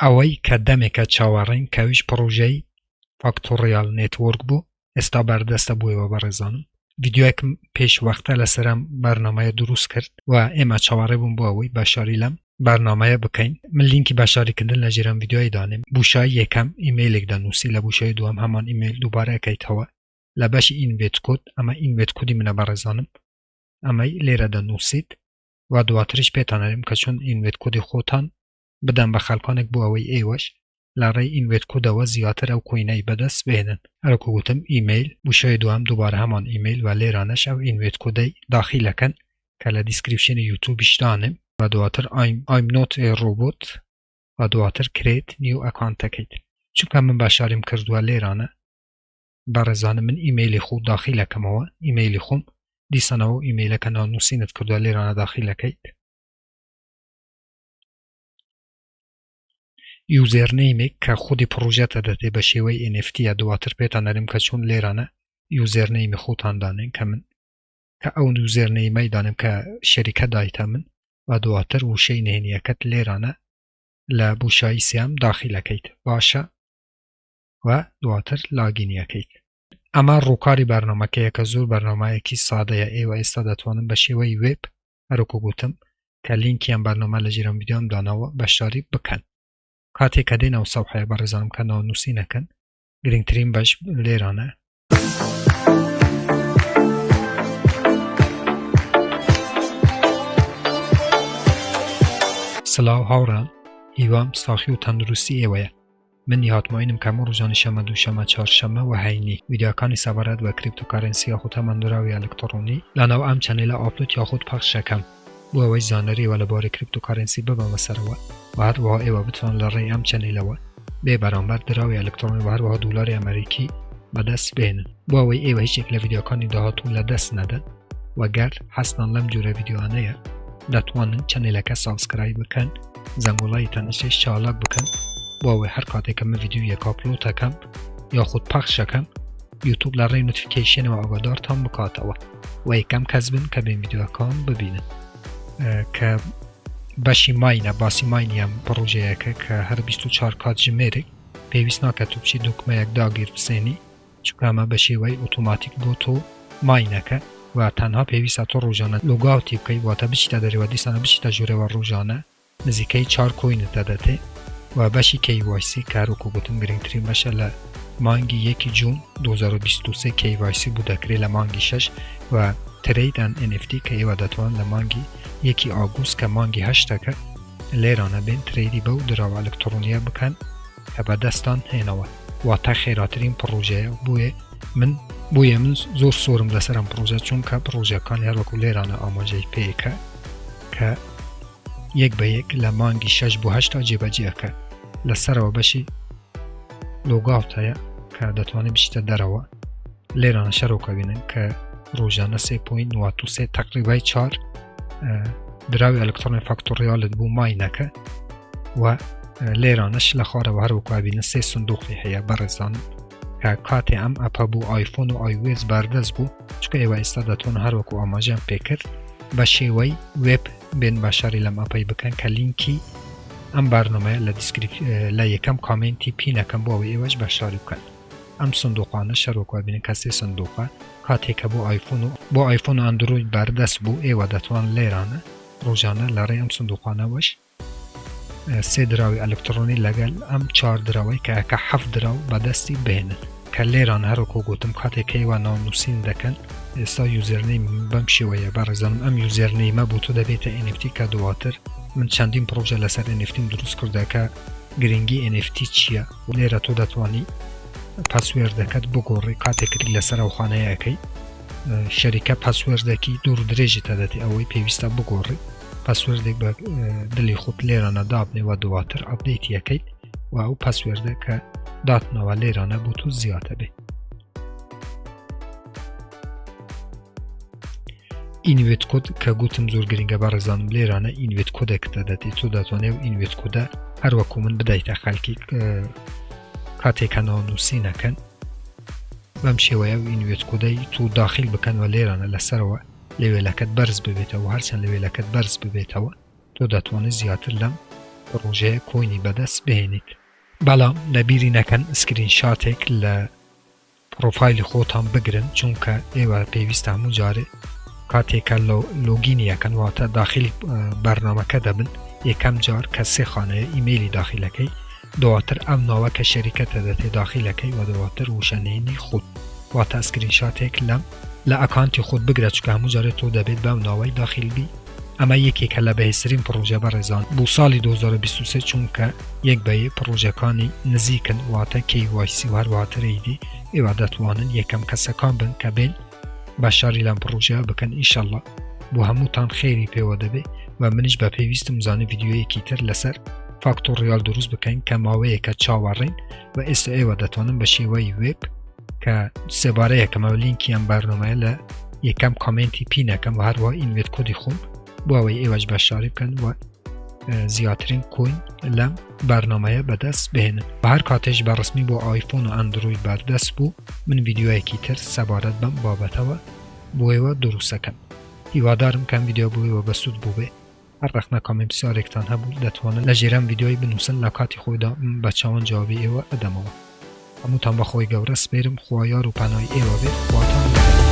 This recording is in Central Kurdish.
ئەوەی کە دەمێکە چاوەڕێین کەویش پڕۆژەی فاکتۆریال نێتوەرک بوو ئێستا بەردەستە بوویەوە بەڕێزانم ڤیدیۆیەکم پێش وەختە لەسەرم بەرنامەیە دروست کرد و ئێمە چاوەڕێ بووم بۆ ئەوەی باشاری لەم بەرنامەیە بکەین من لینکی باشاریکردن لە ژێرم ڤیدیۆی دانێم بوشایی یەکەم ئیمەیلێک دەنووسی لە بوشایی دووەم هەمان ئیمەیل دووبارە ئەکەیتەوە لە بەشی ئینڤێت کۆد ئەمە ئینڤێت کۆدی منە بەڕێزانم ئەمەی لێرە دەنووسیت و دواتریش پێتانەریم کە چۆن ئینڤێت کۆدی خۆتان بدەن بە خەڵکانێک بۆ ئەوەی ئێوەش لە ڕێی ئینڤێت کۆدەوە زیاتر ئەو کۆینەی بەدەست بێنن هەرکو گوتم ئیمەیل بوشەی دوام دووبارە هەمان ئیمەیل و لێرانەش ئەو ئینڤێت کۆدەی داخیلەکەن کە لە دیسکریپشنی یوتیوبیش دانێم و دواتر I'm not a robot و دواتر create new account دەکەیت چونکە من باشاریم کردووە لێرانە بەڕێزانم من ئیمەیلی خۆ داخیلەکەمەوە ئیمەیلی خۆم دیسانەوە ئیمەیلەکە ناونووسینت کردووە لێرانە داخیلەکەیت یوزەرنەیمێک کە خودی پڕۆژەتە دەتێ بە شێوەی NFTە دواتر پێتانەریم کە چۆن لێرانە یوزەرنەیمی خۆتان دانێن کە من کە ئەو یوزەرنەیمەی دانم کە شەریکە دایتە من و دواتر وشەی نهێنیەکەت لێرانە لە بوشایی سیام داخیلەکەیت باشە و دواتر لاگینیەکەیت ئەمە ڕووکاری بەرنامەکەیە کە زۆر بەرنامەیەکی سادەیە ئێوە ئێستا دەتوانن بە شێوەی وێب هەروکو گوتم کە لینکیان بەرنامە لە ژێرم ڤیدیۆم داناوە بەشداری بکەن کاتێک کە دێنەوە سەوحەیە بەڕێزانم کە ناونووسینەکەن گرنگترین بەش لێرانە سلااو هاوڕان هیوام ساخی و تەندروستی ئێوەیە من هاتماینم کە هەموو ڕۆژانی شەمە دووشەمە چوارشەمە و هەینی ڤیدیۆکانی سەبارەت بە کریپتۆکارنسی یاخود تەمەندراوی ئەلکترۆنی لەناو ئەم چەنێلە ئاپلۆد یاخود پەخشەکەم بۆ ئەوەی زانەریەوە لەبارەی کریپتۆکارنسی ببەمە سەرەوە و هەروەها ئێوە بتوان لە ڕێی ئەم چەنێلەوە بێ بەرامبەر دراوی ئەلکترۆنی و هەروەها دۆلاری ئەمریکی بەدەست بێنن بۆ ئەوەی ئێوە هیچێک لە ڤیدیۆکانی داهاتوو لەدەست نەدەن وەگەر حەستان لەم جۆرە ڤیدیۆانەیە دەتوانن چەنێلەکە سابسکرایب بکەن زەنگوڵای تەنشش چالاک بکەن بۆ ئەوەی هەر کاتێکە من ڤیدیۆیەک ئاپلۆد دەکەم یاخود پەخشەکەم یوتیوب لە ڕێی نۆتیفیکەیشنەوە ئاگادارتان بکاتەوە و یەکەم کەس بن کە بێن ڤیدیۆەکان ببینن کە بەشی ماینە باسی ماینیان پڕۆژەیەکە کە هەر 24 کات ژمێرێک پێویست ناکە تو بچی دوکمەیەک داگیر بسێنی چونکە ئەمە بە شێوەی ئۆتۆماتیک بۆ تۆ ماینەکە و تەنها پێویستە تۆ ڕۆژانە لۆگاوتی بکەی واتە بچیتە دەرەوە دیسانە بچیتە ژوورەوە ڕۆژانە نزیکەی 4 کۆینت دەدەتێ و بەشی KYC کاروکو گوتم گرنگترین بەشە لە مانگی 1 جوون 2023 KYC بوو دەکرێت لە مانگی 6 و ترید ئەن NFT کە ئێوە دەتوان لە مانگی 1 ئاگوست کە مانگی 8ەکە لێرانە بێن تریدی بەو دراوە ئەلکترۆنیە بکەن کە بەدەستان هێنەوە واتە خێراترین پڕۆژەیە بووە من زۆر سۆرم لەسەرم پڕۆژە چونکە پڕۆژەکانی هەروەکو لێرانە ئاماژەی پێیەکە کە یەک بە یەک لە مانگی 6 بۆ 8 جێبەجێەکە لەسەرەوە بەشی لۆگاوتەیە کە دەتوانێت بچیتە دەرەوە لێرانە شەرۆکە بینن کە ڕۆژانە 3.93 تقریبای 4 دراوی ئەلکترۆنی فاکتۆریالت بوو ماینەکە و لێرانەش لە خوارەوە هەروەکو بینن 3 سندوقی هەیە بەڕێزان کە کاتێ ئەم ئەپە بوو آیفۆن و آیوێز بەردەست بوو چکە ئێوە ئێستا دەتوان هەروەکو ئاماژیان پێکرد بە شێوەی وێب بێن باشاری لەم ئەپەی بکەن کە لینکی ئەم بەرنامەیە لە یەکەم کامنتی پینەکەم بۆ ئەوەی ئێوەش باشاری بکەن ئەم سندوقانە شەرۆکە بینن کە 3 سندوقە کاتێکە بۆ ئایفۆن و ئەندروید بەردەست بوو ئێوە دەتوان لێرانە ڕۆژانە لە ڕێی ئەم سندوقانەوەش 3 دراوی ئەلکترۆنی لەگەڵ ئەم 4 دراوەی کە ئەکە 7 دراو بەدەستی بهێنن کە لێران هەروەکو گوتم کاتێکەوە ناونووسین دەکەن ئێستا یوزەرنەیم بەم شێوەیە بەڕێزانم ئەم یوزەرنەیمە بۆ تۆ دەبێتە NFT کە دواتر من چەندین پرۆژە لەسەر NFTم دروست کردەکە گرنگی NFT چییە و لێرە تۆ دەتوانی پاسوێردەکەت بگۆڕی کاتێکری لەسەر ئەو خانەیەکەی شەریکە پاسوێردێکی دوور درێژی تەدەتی ئەوەی پێویستە بگۆڕی پاسوێردێک بە دڵی خۆت لێرانە دابنێەوە دواتر ئەپدەیتیەکەیت و ئەو پاسوێردە کە داتنەوە لێرانە بۆ تو زیاتە بێ ئینڤێت کۆد کە گوتم زۆر گرنگە بەڕێزانم لێرانە ئینڤێت کۆدێک دەدەتی تۆ دەتوانێت و ئینڤێت کۆدە هەروەکو من بدایتە خەڵکی کاتێکە ناونووسینەکەن بەم شێوەیە و ئینڤێت کۆدەی تو داخل بکەنەوە لێرانە لەسەرەوە لەوێلەکەت بەرز ببێتەوە هەرچەند لەوێلەکەت بەرز ببێتەوە تۆ دەتوانێت زیاتر لەم پروژه کوینی بەدەست بهێنیت. بەڵام لەبیری نەکەن سکرین شاتێک لە پرۆفایلی خۆتان بگرن چونکە ئێوە پێویستە هەموو جارێ کاتێکە لۆگینی یەکەن واتە داخلی بەرنامەکە دەبن یەکەم جار کە سێ خانەیە ئیمەیلی داخلەکەی دواتر ئەم ناوە کە شەریکەتە دەتێ داخلەکەی و دواتر وشەنێنی خود واتە سکرین شاتێک لە ئەکانتی خود بگرە چکە هەموو جارێ تۆ دەبێت بەم ناوەی داخلبی. ئەمە یەکێکە لە بەهێزترین پرۆژە بەڕێزان بۆ ساڵی 2023 چونکە یەک بەیە پرۆژەکانی نزیکن واتە KYC و هەروەها ترەیدی ئێوە دەتوانن یەکەم کەسەکان بن کە بێن بەشداری لەم پرۆژە بکەن ئینشەڵڵا بۆ هەمووتان خێری پێوە دەبێ و منیش بە پێویستم زانێ ڤیدیۆیەکی تر لەسەر فاکتۆریال دروست بکەین کە ماوەیەکە چاوەڕێن و ئێستا ئێوە دەتوانن بە شێوەی وێب کە سێبارەیەکەمەوە لینکی ئەم بەرنامەیە لە یەکەم کامنتی پینەکەم و هەروەها ئینڤێت کۆدی خۆم بۆ ئەوەی ئێوەش بەشداری بکەن و زیاترین کوین لەم بەرنامەیە بەدەست بهێنن. بە هەر کاتێش بە ڕسمی بۆ ئایفۆن و ئەندروید بەردەست بوو من ڤیدیۆیەکی تر سەبارەت بەم بابەتەوە بۆ ئێوە دروستەکەم. هیوادارم کەم ڤیدیۆ بۆ ئێوە بەسوود بوو بێ. هەر ڕەخنە کامنت پرسیارێکتان هەبوو دەتوانن لە ژێرەم ڤیدیۆی بنووسن لە کاتی خۆیدا بە چاوان جوابی ئێوە ئەدەمەوە. هەمووتان بەخۆی گەورە سپێرم خوا یار و پەنای ئێوە بێت خواتان لەگەڵ.